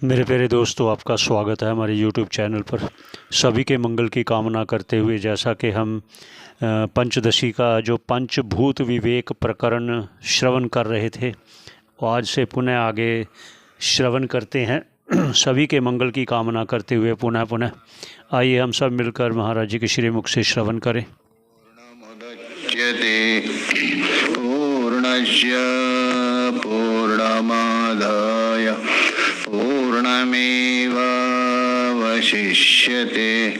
मेरे प्यारे दोस्तों, आपका स्वागत है हमारे YouTube चैनल पर। सभी के मंगल की कामना करते हुए, जैसा कि हम पंचदशी का जो पंचभूत विवेक प्रकरण श्रवण कर रहे थे, आज से पुनः आगे श्रवण करते हैं। सभी के मंगल की कामना करते हुए पुनः आइए हम सब मिलकर महाराज जी के श्री मुख से श्रवण करें। पूर्णस्य पूर्णमादाय पूर्णमेवावशिष्यते।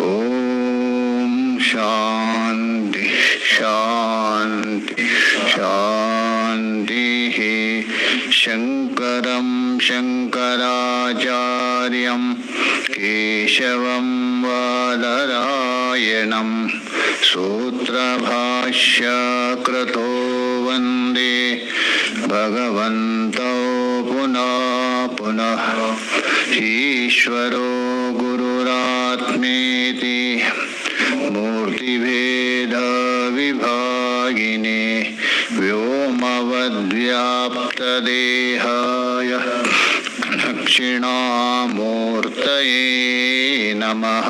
ओम शांति शांति शांति। शंकरं शंकराचार्यं केशवं बादरायणं सूत्रभाष्यकृतो वन्दे भगवन्तौ पुनः पुनः। ईश्वरो गुरुरात्मेति मूर्तिभेदविभागिने व्योमवद्व्याप्तदेहाय दक्षिणामूर्तये नमः।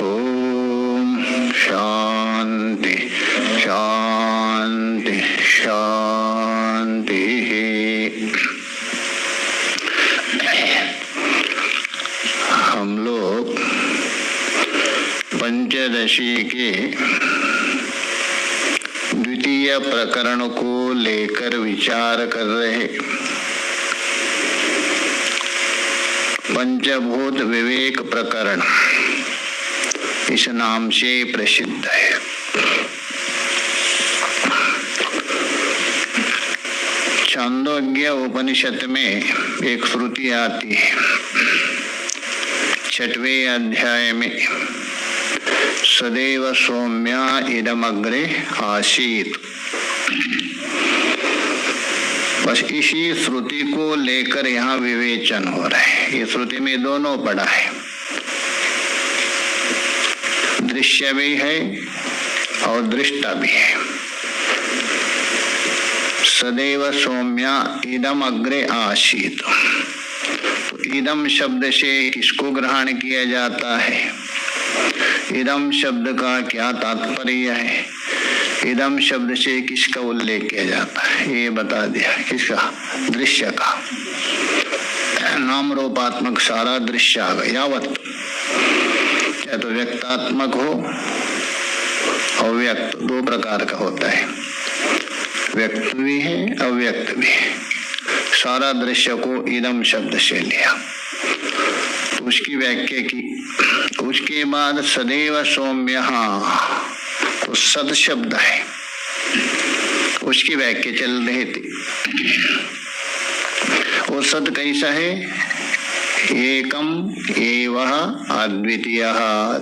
ओम शांति शांति शांति। हम लोग पंचदशी के द्वितीय प्रकरण को लेकर विचार कर रहे। पंचभूत विवेक प्रकरण इस नाम से प्रसिद्ध है। छांदोग्य उपनिषद में एक श्रुति आती है 6वें अध्याय में, सदैव सौम्या इदमग्रे आसीत। बस इसी श्रुति को लेकर यहाँ विवेचन हो रहा है। ये श्रुति में दोनों पड़ा है, दृश्य भी है और दृष्टा भी है। सदैव सौम्या इदम अग्रे आसीत। तो इदम शब्द से किसको ग्रहण किया जाता है? इदम शब्द का क्या तात्पर्य है? इदम शब्द से किसका उल्लेख किया जाता है? ये बता दिया। किसका? दृश्य का। नाम रूपात्मक सारा दृश्य आ गया। यावत या तो व्यक्तात्मक हो, अव्यक्त दो प्रकार का होता है। व्यक्त भी है, अव्यक्त भी है। सारा दृश्य को इदम शब्द से लिया, तो उसकी व्याख्या की। उसके बाद सदैव सौम्य, तो सद शब्द है, उसकी व्याख्या चल रही थी। वो सद कैसा है? एकम एवं अद्वितीय,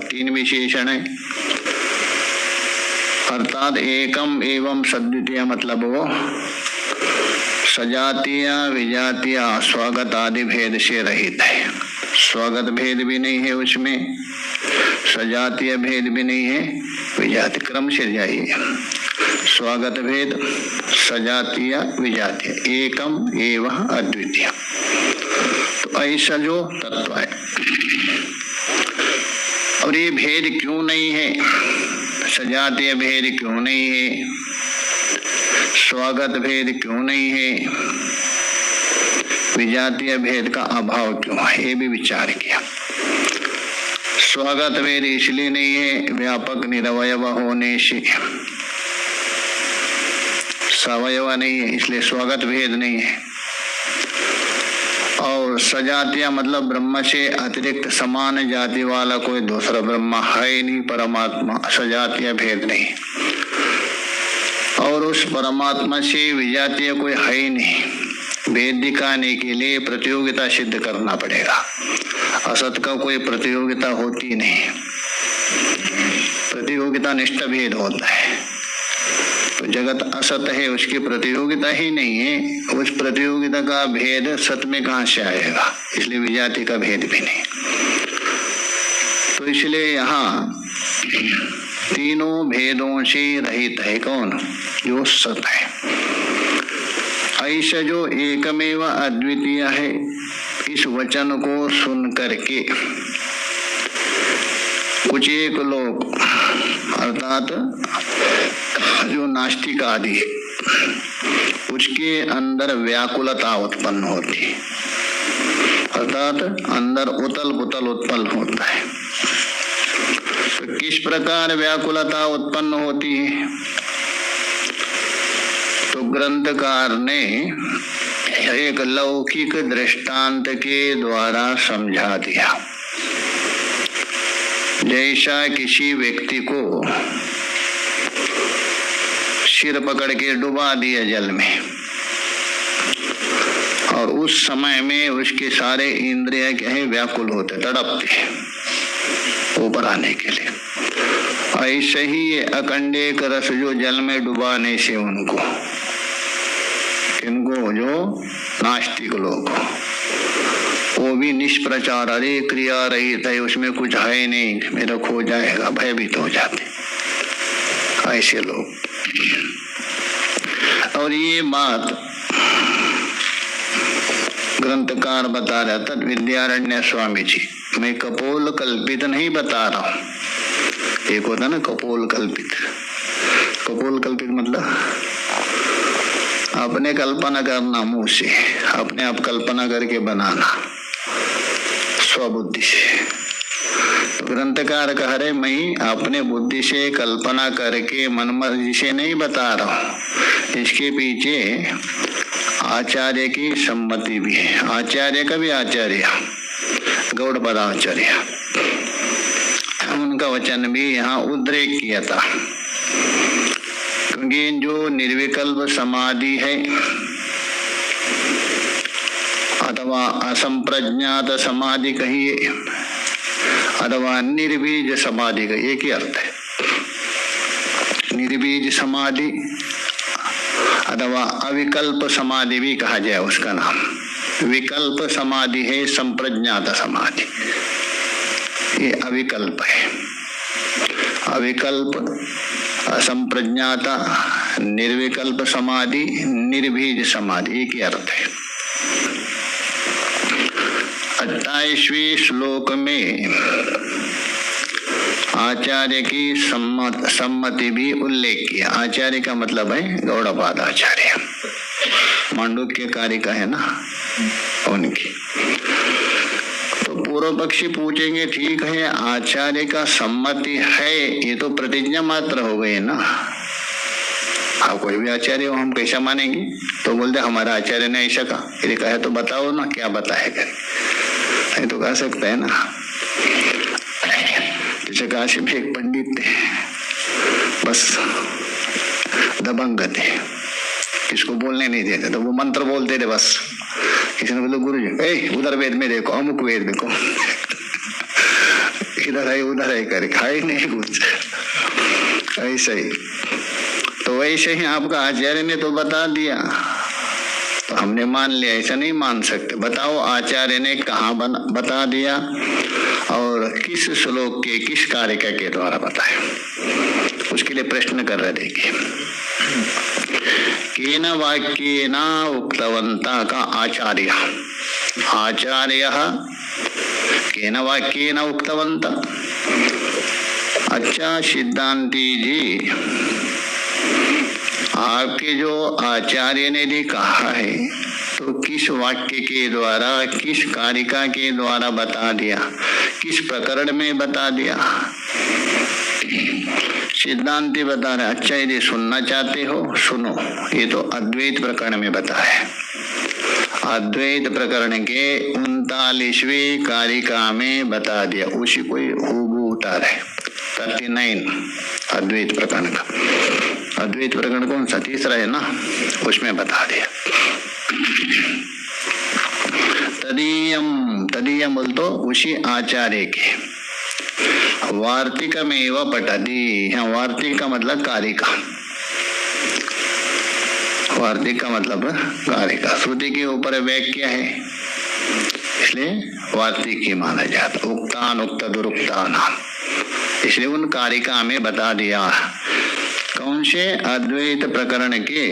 3 विशेषण है। अर्थात एकम एवं सद्वितीय मतलब वो सजातीय विजातीय स्वागत आदि भेद से रहित है। स्वागत भेद भी नहीं है उसमें, सजातीय भेद भी नहीं है, विजातीय। क्रम से जाइए, स्वागत भेद, सजातीय विजातीय, एकम एवं अद्वितीय। तो ऐसा जो तत्व है। और ये भेद क्यों नहीं है? सजातीय भेद क्यों नहीं है? स्वागत भेद क्यों नहीं है? विजातीय भेद का अभाव क्यों है? ये भी विचार किया। स्वागत भेद इसलिए नहीं है व्यापक निरवयव होने से, सवयव नहीं है इसलिए स्वागत भेद नहीं है। और सजातीय मतलब ब्रह्म से अतिरिक्त समान जाति वाला कोई दूसरा ब्रह्म है नहीं, परमात्मा। सजातीय भेद नहीं। और उस परमात्मा से विजातीय कोई है ही नहीं। भेद दिखाने के लिए प्रतियोगिता सिद्ध करना पड़ेगा। असत का कोई प्रतियोगिता होती नहीं, प्रतियोगिता निष्ठ भेद होता है। तो जगत असत है, उसकी प्रतियोगिता ही नहीं है। उस प्रतियोगिता का भेद सत में कहाँ से आएगा? इसलिए विजाति का भेद भी नहीं। तो इसलिए यहाँ तीनों भेदों से रहित है। कौन? जो सत है। ऐसा जो एकमेव अद्वितीय है, इस वचन को सुन करके कुछ एक लोग अर्थात जो नास्तिक आदि उसके अंदर व्याकुलता उत्पन्न होती है, अर्थात अंदर उतल पुतल उत्पन्न होता है। तो किस प्रकार व्याकुलता उत्पन्न होती है? तो ग्रंथकार ने एक लौकिक दृष्टांत के द्वारा समझा दिया। जैसा किसी व्यक्ति को सिर पकड़ के डुबा दिया जल में और उस समय में उसके सारे इंद्रिय क्या है, व्याकुल होते, तड़पते ऊपर आने के लिए। ऐसे ही ये अकंडेक रस जो जल में डुबाने से उनको, इनको जो नास्तिक लोग, वो भी निष्प्रचार, अरे क्रिया रहित है, उसमें कुछ है नहीं, मेरा खो जाएगा, भयभीत हो जाते ऐसे लोग। और ये बात ग्रंथकार बता रहा था विद्यारण्य स्वामी जी। मैं कपोल कल्पित नहीं बता रहा हूं। एक होता ना कपोल कल्पित, कपोल कल्पित मतलब अपने कल्पना करना, मुंह से अपने आप कल्पना करके बनाना स्वबुद्धि से। तो ग्रंथकार कह रहे मैं अपने बुद्धि से कल्पना करके मन मर्जी से नहीं बता रहा हूं, इसके पीछे आचार्य की सम्मति भी है। आचार्य का भी आचार्य गौड़पद आचार्य, उनका वचन भी यहाँ उद्रेक किया था। क्योंकि जो निर्विकल्प समाधि है अथवा असंप्रज्ञात समाधि कहिए अथवा निर्बीज समाधि का एक ही अर्थ है। निर्बीज समाधि अथवा अविकल्प समाधि भी कहा जाए उसका नाम। विकल्प समाधि है संप्रज्ञात समाधि, ये अविकल्प है। अविकल्प, असंप्रज्ञाता, निर्विकल्प समाधि, निर्बीज समाधि, एक ही अर्थ है। 28वें श्लोक में आचार्य की सम्मति भी उल्लेख किया। आचार्य का मतलब है गौड़पाद आचार्य, मांडुक्य कार्य का है ना उनकी। तो पूर्व पक्षी पूछेंगे ठीक है आचार्य का सम्मति है, ये तो प्रतिज्ञा मात्र हो गई ना। आप कोई भी आचार्य हो हम कैसा मानेंगे? तो बोलते हमारा आचार्य ने ऐसा कहा, यदि कहे तो बताओ ना क्या बताएगा, नहीं तो कह सकता है ना। जैसे काशी में एक पंडित थे, बस दबंग थे, किसको बोलने नहीं देते, तो वो मंत्र बोलते थे बस। किसी ने बोला गुरु जी उधर वेद में देखो, अमुक वेद देखो, इधर है उधर है करे, खाए नहीं कुछ ऐसे ही। तो वैसे ही आपका आचार्य ने तो बता दिया तो हमने मान लिया, ऐसा नहीं मान सकते। बताओ आचार्य ने कहाँ बता दिया और किस श्लोक के किस कारिका के द्वारा बताया, उसके लिए प्रश्न कर रहे। देखिए केन वाक्येन उक्तवन्तः का आचार्य, आचार्य केन वाक्येन उक्तवन्तः। अच्छा सिद्धांती जी, आपके जो आचार्य ने भी कहा है तो किस वाक्य के द्वारा, किस कारिका के द्वारा बता दिया, किस प्रकरण में बता दिया? सिद्धांति बता रहे अच्छा यदि सुनना चाहते हो सुनो, ये तो अद्वैत प्रकरण में बताया। अद्वैत प्रकरण के 39वें कारिका में बता दिया, उसी को हूबहू उतार है 39 अद्वैत प्रकरण का। अद्वैत प्रकरण कौन सा? तीसरा है ना, उसमें बता दिया। तदीयम बोल तो उसी आचार्य के वार्तिकमेव पठति। हाँ, वार्तिक का मतलब कारिका, वार्तिक का मतलब कारिका। श्रुति के ऊपर वाक्य है इसलिए वार्तिक ही माना जाता। उक्तान उक्त दुरुक्तान, इसलिए उन कारिका में बता दिया। कौन से? अद्वैत प्रकरण के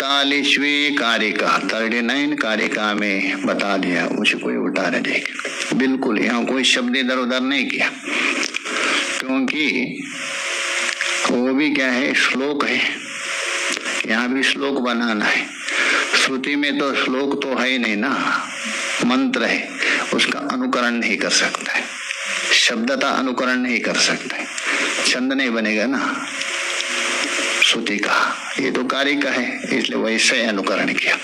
39वीं कारिका 39 कारिका में बता दिया, उसे कोई उठा रहे देख। बिल्कुल यहाँ कोई शब्द इधर उधर नहीं किया, क्योंकि वो भी क्या है, श्लोक है। यहाँ भी श्लोक बनाना है। श्रुति में तो श्लोक तो है ही नहीं ना, मंत्र है, उसका अनुकरण नहीं कर सकता है, शब्दता अनुकरण नहीं कर सकता है, छंद नहीं बनेगा ना श्रुति का। ये तो कारिका है, इसलिए वैसे अनुकरण किया।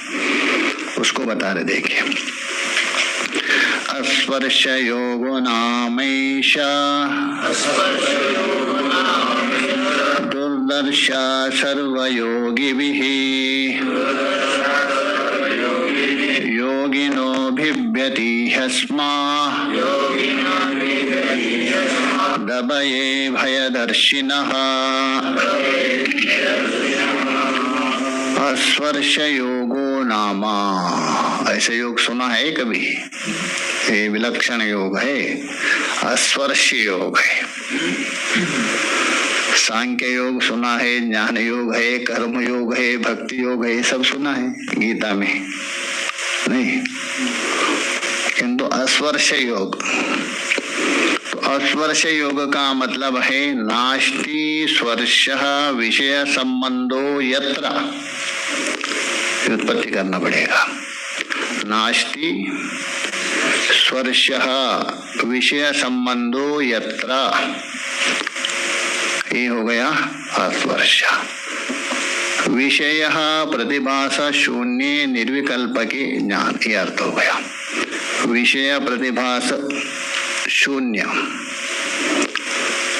उसको बता रहे देखिए, अस्पर्श योगो नामैषा दुर्दर्शा सर्वयोगिभिः योगिनो बिभ्यति ह्यस्मा दबये भयदर्शिनः। अस्पर्श योगो नामा, ऐसे योग सुना है कभी? ये विलक्षण योग है, अस्पर्श योग है। सांख्य योग सुना है, ज्ञान योग है, कर्म योग है, भक्ति योग है, सब सुना है गीता में नहीं, किंतु अस्पर्श योग, तो अस्पर्श योग का मतलब है नास्ति स्पर्शः विषय संबंधो यत्र, उत्पत्ति करना पड़ेगा। नास्ति स्पर्शः विषय संबंधो यत्र, ये हो गया अस्पर्श। विषय प्रतिभासा शून्य निर्विकल्पके ज्ञान, ये अर्थ हो गया। विषय प्रतिभास शून्य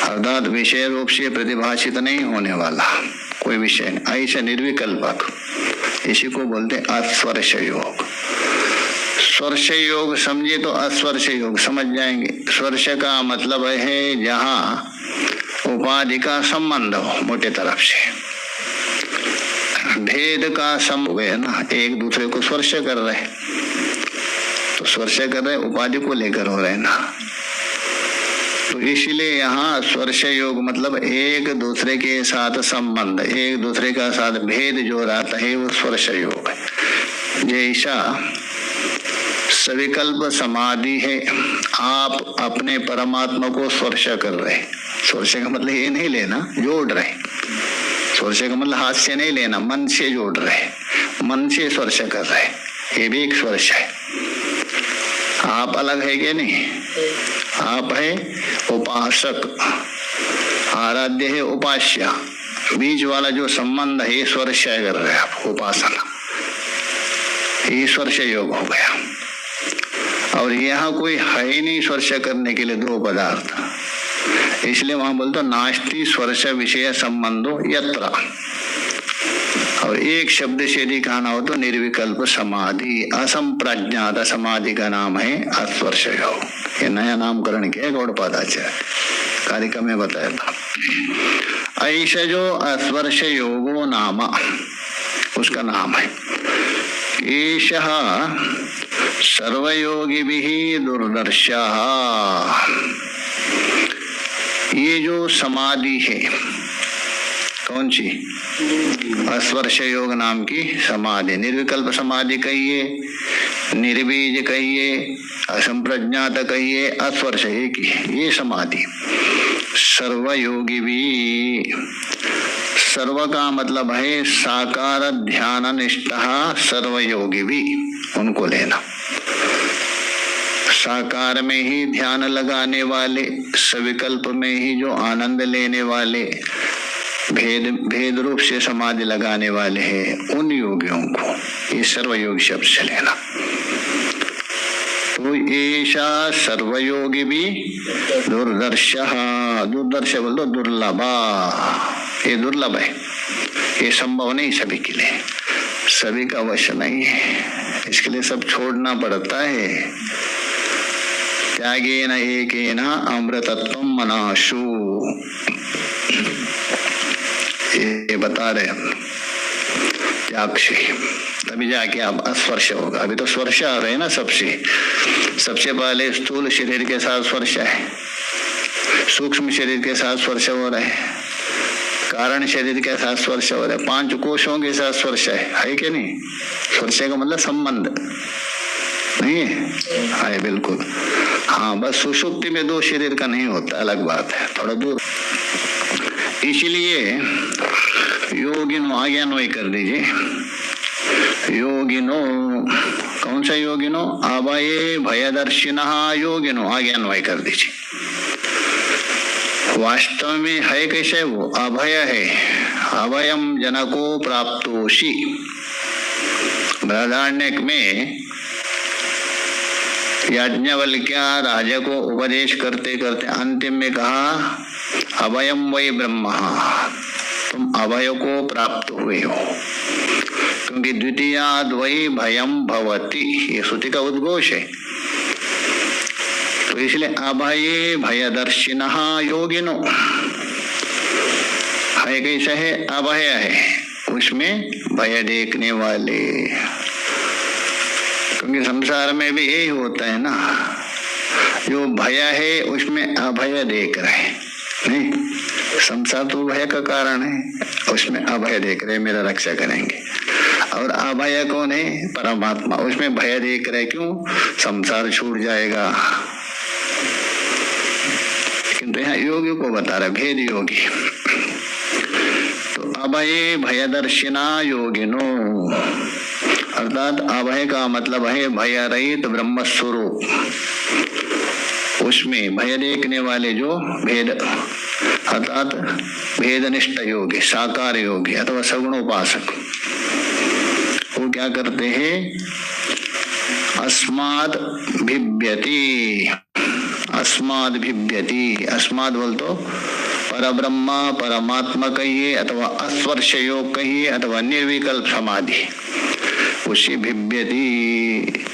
अर्थात विषय रूप से प्रतिभाषित नहीं होने वाला कोई विषय, ऐसा निर्विकल्पक, इसी को बोलते अस्पर्श योग। स्पर्श योग समझे तो अस्पर्श योग समझ जाएंगे। स्पर्श का मतलब है जहाँ उपाधि का संबंध हो मोटे तरफ से, भेद का संबंध है ना, एक दूसरे को स्पर्श कर रहे, तो स्पर्श कर रहे उपाधि को लेकर हो रहे ना, तो इसलिए यहाँ स्पर्श योग मतलब एक दूसरे के साथ संबंध, एक दूसरे का साथ भेद जो रहता है वो स्पर्श योग है। जैसा सविकल्प समाधि है, आप अपने परमात्मा को स्पर्श कर रहे, स्पर्श का मतलब ये नहीं लेना जोड़ रहे, स्पर्श का मतलब हाथ से नहीं लेना, मन से जोड़ रहे, मन से स्पर्श कर रहे, ये भी एक स्पर्श है। आप अलग है कि नहीं? आप है उपासक, आराध्य है उपास्य, बीच वाला जो संबंध है स्पर्श कर रहे आप, उपासना, ये स्पर्श योग हो गया। और यहाँ कोई है ही नहीं स्पर्श करने के लिए दो पदार्थ, इसलिए वहां बोलते नास्ति स्पर्श विषय संबंधो यत्र, और एक शब्द से दिखाना हो तो निर्विकल्प समाधि, असंप्रज्ञात समाधि का नाम है अस्पर्श योग। ये नया नामकरण किया गौड़पादाचार्य, कारिका में बताया था। ऐसा जो अस्पर्श योगो नाम, उसका नाम है ईशः सर्वयोगिभिः दुर्दर्शः। ये जो समाधि है कौन सी? अस्पर्श योग नाम की समाधि, निर्विकल्प समाधि कहिए, निर्बीज कहिए, असंप्रज्ञात कहिए, अस्पर्श एक ही, ये समाधि सर्वयोगी भी। सर्व का मतलब है साकार ध्यान निष्ठा सर्वयोगी भी, उनको लेना। साकार में ही ध्यान लगाने वाले, सविकल्प में ही जो आनंद लेने वाले, भेद रूप से समाधि लगाने वाले हैं, उन योगियों को ये सर्वयोगी शब्द से लेना। तो ऐसा सर्वयोगी भी दुर्दर्श, दुर्दर्श बोल दो दुर्लभा, ये दुर्लभ है, ये संभव नहीं सभी के लिए, सभी का वश नहीं है, इसके लिए सब छोड़ना पड़ता है। त्यागेन एकेन अमृतत्वं मनाशु, ये बता रहे हम त्याग से, तभी जाके अब अस्पर्श होगा। अभी तो स्पर्श आ रहे हैं ना सबसे पहले स्थूल शरीर के साथ स्पर्श है, सूक्ष्म शरीर के साथ स्पर्श हो रहा है, कारण शरीर के साथ स्पर्श हो रहा है, 5 कोशों के साथ स्पर्श है कि नहीं? स्पर्श का मतलब संबंध नहीं है बिल्कुल। हाँ, बस सुषुप्ति में 2 शरीर का नहीं होता, अलग बात है, थोड़ा दूर। इसलिए योगिनो आज्ञान्वय कर दीजिए। योगिनो, कौन सा योगिनो? अभये भयदर्शिनः योगिनो, आज्ञान्वय कर दीजिए। वास्तव में है कैसे? वो अभय है। अभयम जनको प्राप्तोषि। बृहदारण्यक में याज्ञवल्क्य राजा को उपदेश करते करते अंतिम में कहा, अभयम वै ब्रह्म, तुम अभय को प्राप्त हुए हो, क्योंकि द्वितीयाद् वै भयम भवति, ये श्रुति का उद्घोष है। तो इसलिए अभये भयदर्शिनः योगिनो, है कैसा है? अभय है, उसमें भय देखने वाले। क्योंकि संसार में भी यही होता है ना, जो भय है उसमें अभय देख रहे नहीं। संसार तो भय का कारण है, उसमें अभय देख रहे मेरा रक्षा करेंगे। और अभय कौन है? परमात्मा, उसमें भय देख रहे, क्यों? संसार छूट जाएगा। किंतु यहाँ योगी को बता रहे, भेद योगी। तो अभये भयदर्शिना योगिनो, अर्थात अभय का मतलब है भय रहित ब्रह्म स्वरूप, उसमें भय देखने वाले जो भेद, अर्थात भेदनिष्ठ योगी, साकार योगी अथवा सगुणोपासक, वो क्या करते हैं? अस्माद भिभ्यति, अस्माद भिभ्यति, अस्माद बोल तो परब्रह्म परमात्मा कहिए, अथवा अस्पर्श योग कहिए, अथवा निर्विकल्प समाधि, उससे भिभ्यति,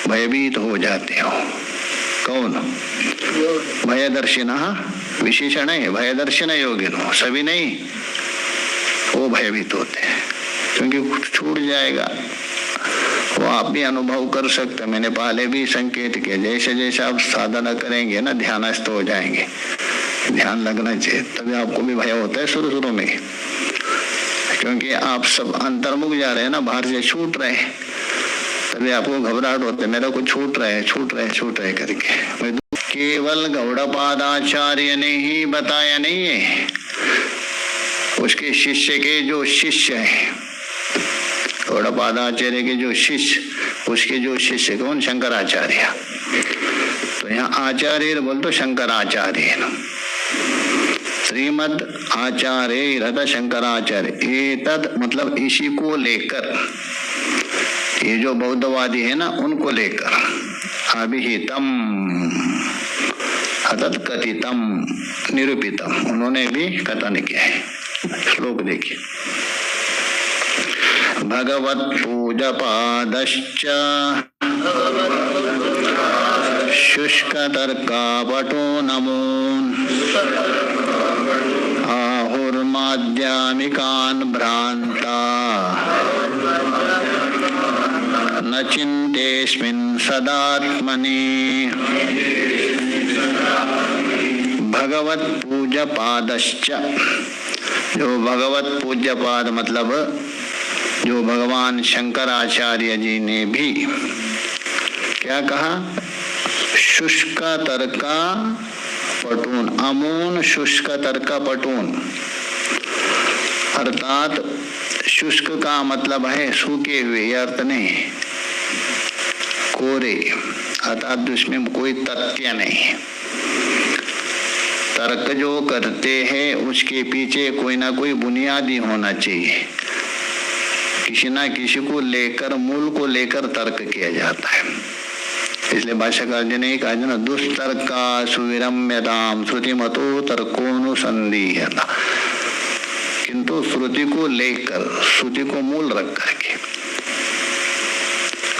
भयभीत हो जाते हो। कौन? भयदर्शिनः विशेषण है, भयदर्शन योगिनो, सभी नहीं, वो भयभीत होते हैं, क्योंकि छूट जाएगा। वो आप भी अनुभव कर सकते, मैंने पहले भी संकेत किया, जैसे जैसे आप साधना करेंगे ना, ध्यानस्थ हो जाएंगे, ध्यान लगना चाहिए, तभी आपको भी भय होता है शुरू शुरू में, क्योंकि आप सब अंतर्मुख जा रहे हैं ना, बाहर से छूट रहे, तभी आपको घबराहट होता है, मेरा कुछ छूट रहा है, छूट रहा है, छूट रहा है करके। केवल गौड़पादाचार्य ने ही बताया नहीं है, उसके शिष्य के जो शिष्य है, गौड़पादाचार्य के जो शिष्य, उसके जो शिष्य कौन? शंकराचार्य। तो यहाँ आचार्य बोल तो शंकराचार्य, श्रीमद आचार्य शंकराचार्य, एतद मतलब इसी को लेकर, ये जो बौद्धवादी है ना, उनको लेकर, अभिहितम अतत कथितम निरूपितम, उन्होंने भी कथन किया है। श्लोक देखिए, भगवत पूजपादश्च शुष्क तर्कापटो नमोन् आहुर्माद्यामिकान् भ्रान्ता न चिन्तेऽस्मिन् सदात्मनि। भगवत पूज्य पादश्च, जो भगवत पूज्य पाद मतलब जो भगवान शंकराचार्य जी ने भी क्या कहा? शुष्क तर्का पटून, अमून शुष्क तर्का पटून, अर्थात शुष्क का मतलब है सूखे हुए, अर्थ नहीं कोरे, अर्थात उसमें कोई तथ्य नहीं है। तर्क जो करते हैं उसके पीछे कोई ना कोई बुनियादी होना चाहिए, किसी ना किसी को लेकर, मूल को लेकर तर्क किया जाता है। इसलिए भाष्यकार जी ने कहा ना, दुस्तर्का सुविरम्यताम श्रुतिमतो तर्कोनुसंधीयता, किंतु श्रुति को लेकर, श्रुति को मूल रख करके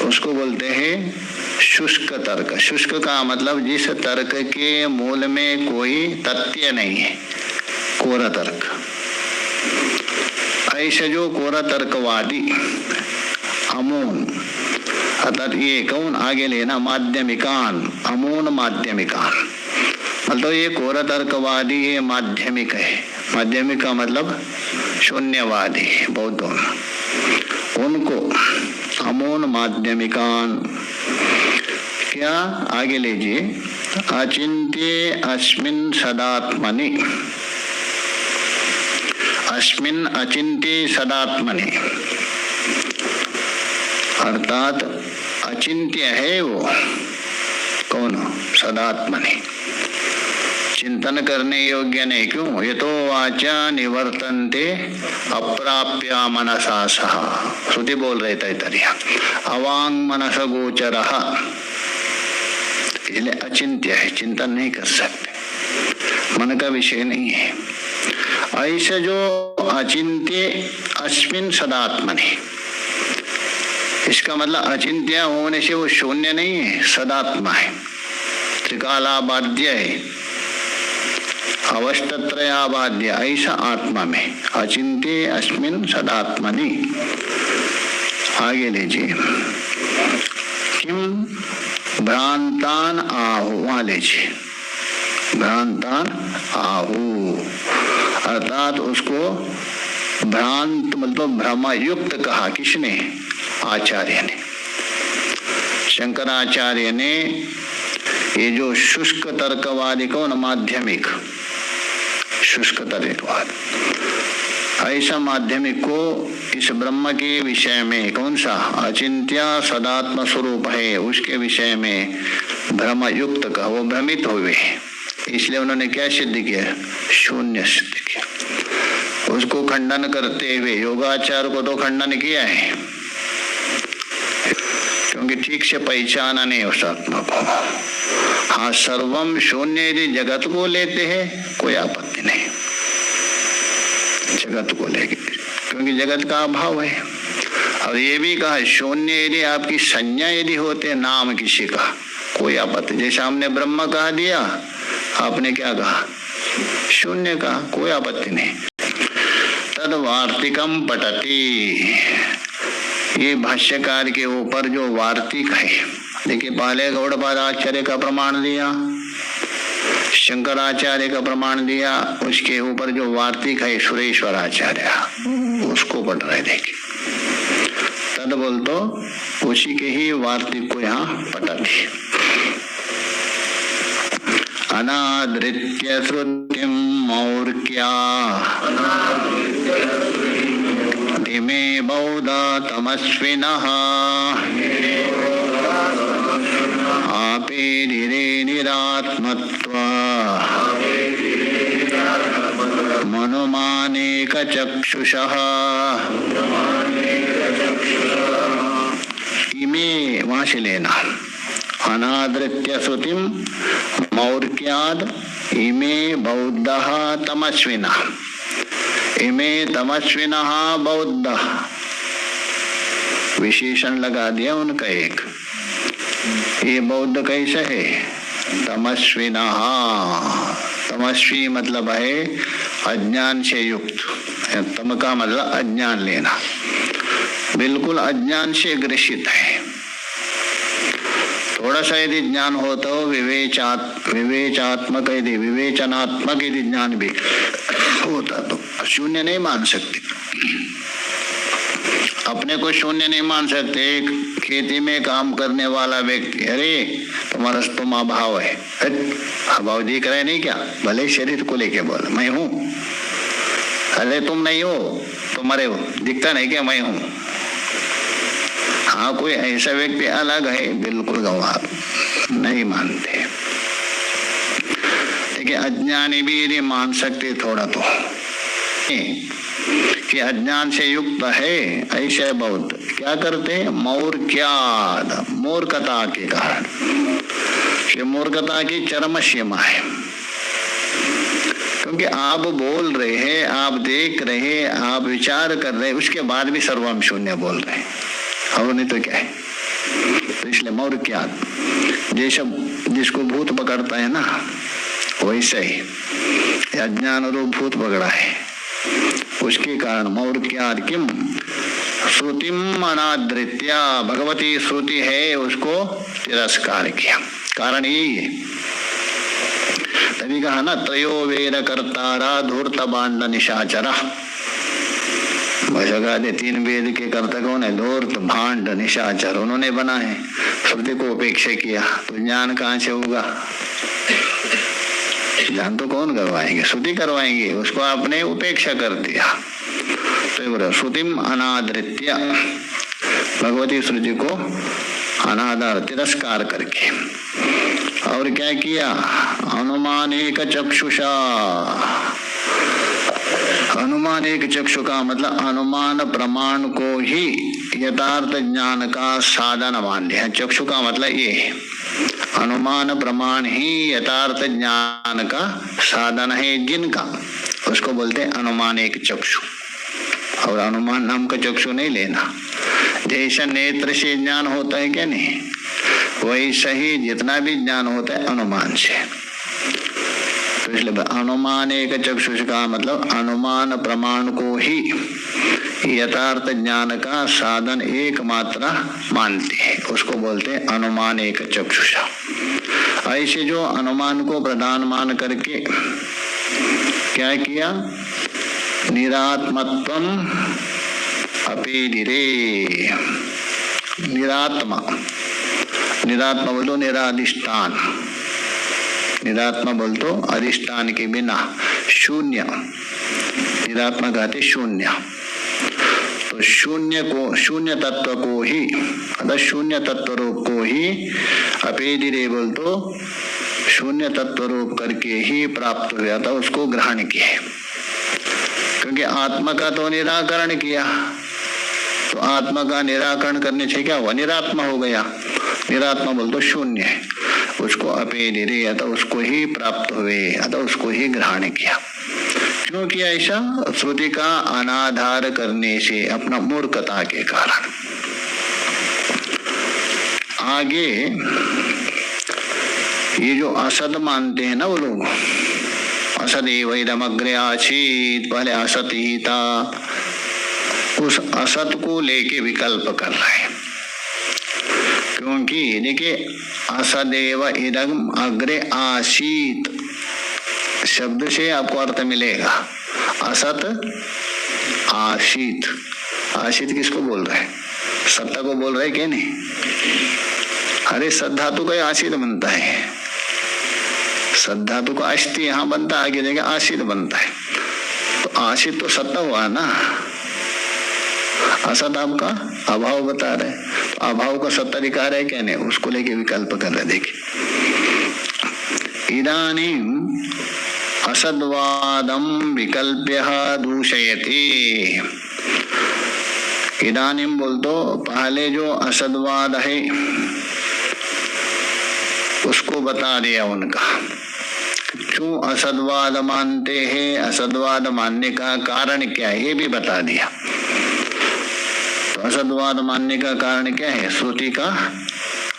उसको बोलते हैं शुष्क तर्क। शुष्क का मतलब जिस तर्क के मूल में कोई तथ्य नहीं है, कोरा तर्क। ऐसे जो कोरा तर्कवादी अमून, अर्थात ये कौन आगे लेना, माध्यमिकान, अमून माध्यमिकान, मतलब ये कोरा तर्कवादी ये माध्यमिक है, माध्यमिक का मतलब शून्यवादी बौद्धों में, उनको अमून माध्यमिकान, क्या आगे लीजिए, अचिंत्य अस्मिन् सदात्मनि, अस्मिन् अचिंत्य सदात्मनि, अर्थात अचिंत्य है वो कौन, सदात्मनि, चिंतन करने योग्य नहीं। क्यों? ये तो वाचा निवर्तन्ते अप्राप्या मनसा सह, श्रुति बोल रहे तैतरिया, अवांग मनस गोचरः, इसलिए अचिंत्य है, चिंतन नहीं कर सकते, मन का विषय नहीं है। ऐसे जो अचिंत्य अस्मिन् सदात्मनि, इसका मतलब अचिंत्य होने से वो शून्य नहीं है, सदात्मा है, त्रिकालाबाध्य है, अवस्थत्रयाबाध्य, ऐसा आत्मा में अचिंत्य अस्मिन् सदात्मनि। आगे लीजिए, किम भ्रांतान आहु, वहां लीजिए, भ्रांतान आहु, अर्थात उसको भ्रांत मतलब भ्रमयुक्त कहा, किसने? आचार्य ने, शंकराचार्य ने। ये जो शुष्क तर्कवादी कौन, माध्यमिक शुष्क तर्कवाद, ऐसा माध्यमिक को इस ब्रह्म के विषय में, कौन सा अचिंत्य सदात्म स्वरूप है, उसके विषय में भ्रमयुक्त का, वो भ्रमित हुए, इसलिए उन्होंने क्या सिद्ध किया? शून्य सिद्ध किया। उसको खंडन करते हुए योगाचार को तो खंडन किया है, क्योंकि ठीक से पहचाना नहीं उस आत्मा को। हाँ, सर्वम शून्य यदि जगत को लेते हैं कोई आपत्ति नहीं, जगत को लेके, क्योंकि जगत का अभाव है। और ये भी कहा शून्य यदि आपकी संज्ञा यदि होते नाम किसी का, कोई आपत्ति, जैसे हमने ब्रह्म कहा दिया, आपने क्या कहा? शून्य का, कोई आपत्ति नहीं। तद वार्तिकम पठति, ये भाष्यकार के ऊपर जो वार्तिक है, देखिए पहले गौड़पाद आचार्य का प्रमाण दिया, शंकराचार्य का प्रमाण दिया, उसके ऊपर जो वार्तिक है सुरेश्वर आचार्य, उसको पढ़ रहे। देखिए तद बोल तो उसी के ही वार्तिक को यहाँ पढ़ा दी। अनादृत्य श्रुतिम मौर्क्या इमे बौद्ध तमस्विनः आपेदिरे निरात्मत्वा मनुमानेक चक्षुषः इमे, वहां से लेना, अनादृत्य श्रुतिम मौर्क्याद इमे बौद्धः तमस्विनः, इमे तमस्विनः बौद्ध, विशेषण लगा दिया उनका एक। ये बौद्ध कैसे है? तमस्विनः, तमस्वी मतलब है अज्ञान से युक्त, तम का मतलब अज्ञान लेना, बिल्कुल अज्ञान से ग्रसित है। थोड़ा सा यदि ज्ञान हो तो विवेचात्मक यदि विवेचनात्मक यदि ज्ञान भी होता तो शून्य नहीं मान सकते, अपने को शून्य नहीं मान सकते। एक खेती में काम करने वाला व्यक्ति, अरे तुम्हारा तुम अभाव है, अभाव दिख रहा है नहीं क्या? भले शरीर को लेके बोल मैं हूँ, अरे तुम नहीं हो, तुम्हारे हो, दिखता नहीं क्या मैं हूँ? हाँ, कोई ऐसा व्यक्ति अलग है, बिल्कुल गंवार नहीं मानते। देखिए अज्ञानी भी यदि मान सकते थोड़ा तो, कि अज्ञान से युक्त है, ऐसे बहुत क्या करते हैं? मौर्क्याद, मूर्खता के कारण, मूर्खता की चरम सीमा है। क्योंकि आप बोल रहे हैं, आप देख रहे हैं, आप विचार कर रहे हैं, उसके बाद भी सर्वम शून्य बोल रहे हैं, और नहीं तो क्या है? तो इसलिए मौर्क्याद, जैसे जिसको भूत पकड़ता है ना, वैसे ही अज्ञान रूप भूत पकड़ा है, उसके कारण मौर्क्याद किम श्रुतिम अनादृत्या, भगवती श्रुति है उसको तिरस्कार किया। कारण यही है, तभी कहा ना, त्रयो वेद कर्तारा धूर्त बांड निशाचरा। वैसे 3 वेद के कर्ता कौन है? धूर्त, भांड, निशाचर, उन्होंने बना है। श्रुति को उपेक्षा किया तो ज्ञान कहाँ से होगा? ज्ञान तो कौन करवाएंगे? श्रुति करवाएंगे, उसको आपने उपेक्षा कर दिया। तो बोला श्रुतिम अनादृत्य, भगवती श्रुति को अनादर तिरस्कार करके। और क्या किया? अनुमान एक चक्षुषा। अनुमान एक चक्षु का मतलब अनुमान प्रमाण को ही यथार्थ ज्ञान का साधन मान लिया। चक्षु का मतलब ये, अनुमान प्रमाण ही यथार्थ ज्ञान का साधन है जिनका, उसको बोलते हैं अनुमान एक चक्षु। और अनुमान नाम का चक्षु नहीं लेना। जैसा नेत्र से ज्ञान होता है क्या नहीं, वैसा ही जितना भी ज्ञान होता है अनुमान से। तो इसलिए अनुमान एक चक्षुष का मतलब अनुमान प्रमाण को ही यथार्थ ज्ञान का साधन एकमात्र मानते हैं, उसको बोलते हैं अनुमान एक चक्षुषा। ऐसे जो अनुमान को प्रधान मान करके क्या किया? निरात्मत्वम अपीदिरे। निरात्मा, निरात्मा बोलो निराधिष्ठान, निरात्मा बोल तो अधिष्ठान के बिना, शून्य, निरात्मा कहते शून्य। तो शून्य को, शून्य तत्व को ही, अर्थात शून्य तत्व रूप को ही अपेदिरे बोल तो शून्य तत्व रूप करके ही प्राप्त हुआ था, उसको ग्रहण किया। क्योंकि आत्मा का तो निराकरण किया, तो आत्मा का निराकरण करने से क्या हुआ? निरात्मा हो गया। निरात्मा बोल तो शून्य है, उसको अपेदिरे अतः उसको ही प्राप्त हुए, अतः उसको ही ग्रहण किया। क्यों किया ऐसा? श्रुति का अनाधार करने से, अपना मूर्खता के कारण। आगे ये जो असत मानते हैं ना वो लोग, असत एवं अग्रे आसीत, पहले असत ही था, उस असत को लेके विकल्प कर रहे हैं। क्योंकि देखिए असदेव इदम अग्रे आसीत शब्द से आपको अर्थ मिलेगा असत आशीत। आशीत किसको बोल रहे हैं? सत्ता को बोल रहे क्या नहीं? अरे सद्धातु का आशीत बनता है, सद्धातु का अस्थि यहाँ बनता है, आगे देखें आशीत बनता है। तो आशीत तो सत्ता हुआ ना, असत आपका अभाव बता रहे, तो अभाव का सत्ताधिकार है क्या नहीं, उसको लेके विकल्प कर रहे। देखिए इदानीम असद्वादम विकल्प्य दूषयति। इदानीम बोल तो पहले जो असद्वाद है उसको बता दिया उनका, क्यों असद्वाद मानते हैं, असद्वाद मानने का कारण क्या है ये भी बता दिया। तो असद्वाद मानने का कारण क्या है? श्रुति का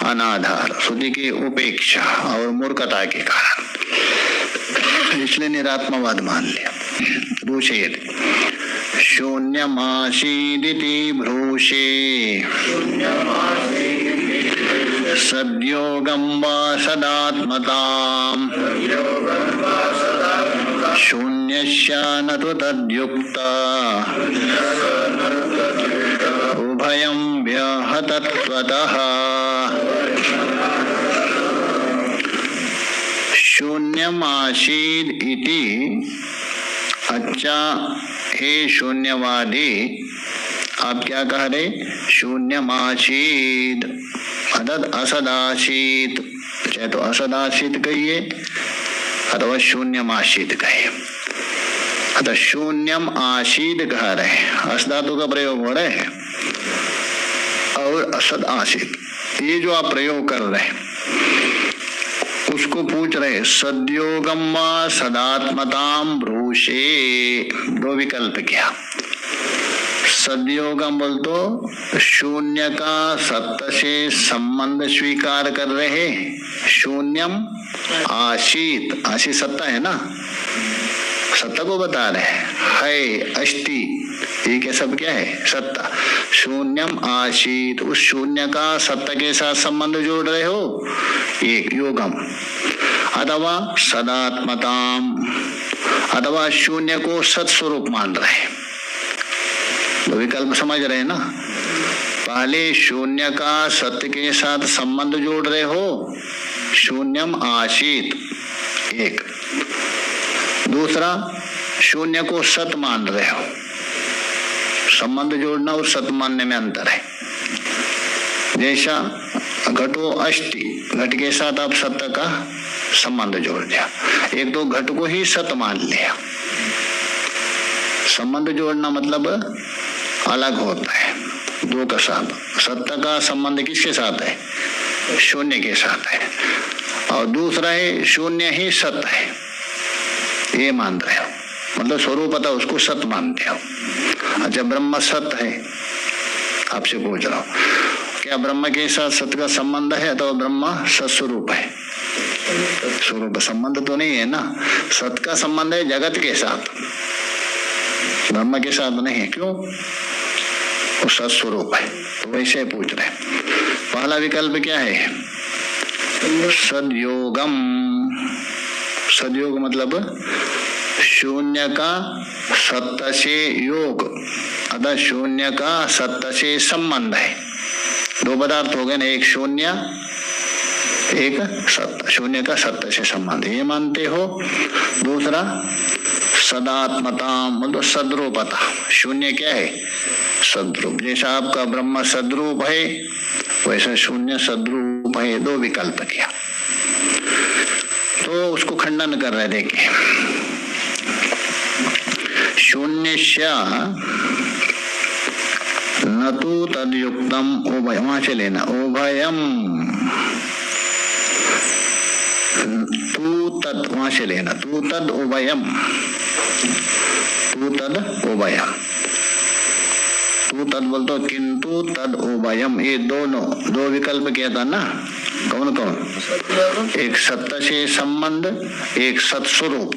अनाधार, श्रुति की उपेक्षा और मूर्खता के कारण, इसलिए निरात्मवाद मान लिया। दूषयति शून्यमासीदिति भ्रूषे सद्योगं वा सदात्मताम् शून्यस्य न तु तद्युक्ता उभयं व्याहतत्वतः। शून्यमासीद इति, अच्छा हे शून्यवादी आप क्या कह रहे? शून्यमासीद अर्थात असदासीत, चाहे तो असदासीत कहिए अथवा शून्यमासीत कहिए। अतः शून्यम आसीद कह रहे, असधातु का प्रयोग हो रहा है, और असद आसीत ये जो आप प्रयोग कर रहे हैं उसको पूछ रहे सद्योगम वा सदात्मताम ब्रूषे। दो विकल्प किया। सद्योगम बोल तो शून्य का सत्य से संबंध स्वीकार कर रहे। शून्यम आशीत, आशीत सत्ता है ना, सत्ता को बता रहे है, अस्ति ये क्या सब क्या है? सत्ता। शून्यम आशीत, उस शून्य का सत्ता के साथ संबंध जोड़ रहे हो, एक योगम। अथवा सदात्मताम, अथवा शून्य को सत्स्वरूप मान रहे। तो विकल्प समझ रहे हैं ना। पहले शून्य का सत्य के साथ संबंध जोड़ रहे हो, शून्यम आसीत, एक। दूसरा, शून्य को सत मान रहे हो। संबंध जोड़ना और सत मानने में अंतर है। जैसा घटो अष्टि, घट के साथ आप सत्य का संबंध जोड़ दिया। एक तो घट को ही सत मान लिया। संबंध जोड़ना मतलब अलग होता है दो का साथ। सत्य का संबंध किसके साथ है? शून्य के साथ है। और दूसरा है शून्य ही सत्य है, ये मान रहे हो, मतलब स्वरूपतः उसको सत्य मानते हो। अच्छा, ब्रह्म सत्य है, आपसे पूछ रहा हूं, क्या ब्रह्म के साथ सत्य का संबंध है? तो ब्रह्म सत्स्वरूप है। स्वरूप संबंध तो नहीं है ना। सत्य का संबंध है जगत के साथ, ब्रह्म के साथ नहीं है। क्यों? वो सत्स्वरूप है। तो वैसे पूछ रहे। पहला विकल्प क्या है? सदयोगम। सदयोग मतलब शून्य का सत्य से योग, अतः शून्य का सत्य से संबंध है। दो पदार्थ हो गए ना, एक शून्य एक सत्य, शून्य का सत्य से संबंध, ये मानते हो। दूसरा सदात्मता मतलब सद्रूपता। शून्य क्या है? सद्रूप। जैसा आपका ब्रह्म सद्रूप है वैसा शून्य सद्रूप है। दो विकल्प दिया, तो उसको खंडन कर रहे। देखिए, शून्यस्य न तु तद्युक्तम उभय, वहां से लेना, उभयम तू तद, वहां से लेना, तू तद उभयम, तू तद उभयम, तू तद बोल तो किंतु तद उभयम, ये दोनों दो विकल्प किया था ना। कौन कौन? एक सत्य से संबंध, एक सत्स्वरूप,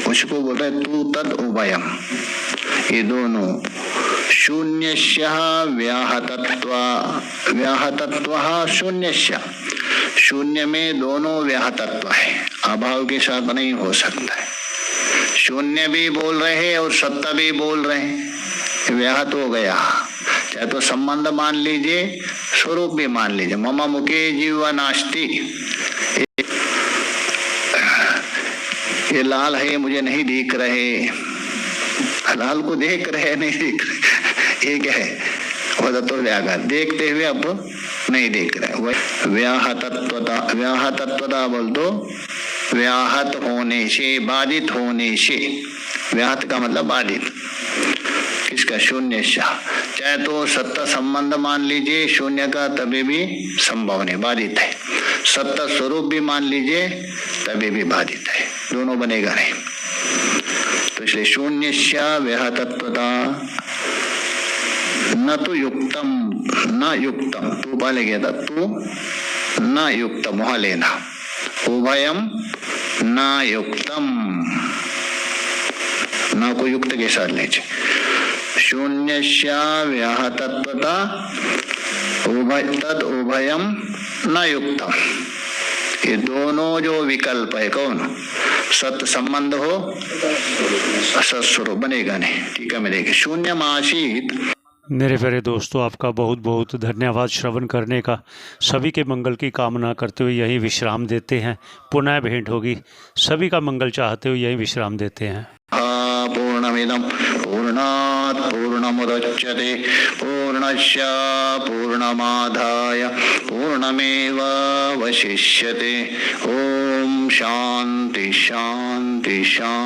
उसको बोलते हैं तू तद उभयम। ये दोनों शून्यस्य व्याहतत्व, व्याहतत्व शून्यस्य, शून्य में दोनों व्याहतत्व है, अभाव के साथ नहीं हो सकता है। शून्य भी बोल रहे हैं और सत्ता भी बोल रहे हैं, व्याहत हो गया। चाहे तो संबंध मान लीजिए, स्वरूप भी मान लीजिए। मम मुखे जीवनास्ति, ये लाल है मुझे नहीं दिख रहे, लाल को देख रहे नहीं दिख रहे, ये क्या है? वो तो व्याघात, देखते हुए अब नहीं देख रहे। व्याहतत्वता, व्याहतत्वता बोल दो, व्याहत होने से, बाधित होने से। व्याहत का मतलब बाधित, किसका? शून्य। चाहे तो सत्ता संबंध मान लीजिए शून्य का, तभी भी संभव नहीं, बाधित है। सत्ता स्वरूप भी मान लीजिए तभी भी बाधित है, दोनों बनेगा नहीं। तो इसलिए शून्यस्य व्याहतत्वता न तो युक्तम, न युक्तम, तू पहले गया था, तू न युक्तम, वहां लेना, उभयम न युक्तम, न को युक्त के साथ ले। शून्यस्य व्याहतत्वता उभय तद उभयम न युक्तम, ये दोनों जो विकल्प है, कौन? सत्य संबंध हो, सत्स्वरूप बनेगा नहीं। ठीक है, मैं देखिए शून्य आसीत। मेरे प्यारे दोस्तों, आपका बहुत बहुत धन्यवाद श्रवण करने का। सभी के मंगल की कामना करते हुए यही विश्राम देते हैं। पुनः भेंट होगी। सभी का मंगल चाहते हुए यही विश्राम देते हैं। पूर्णमिदं पूर्णात् पूर्णमुदच्यते पूर्णस्य पूर्णमादाय पूर्णमेवावशिष्यते। ओम शांति शांति शांति।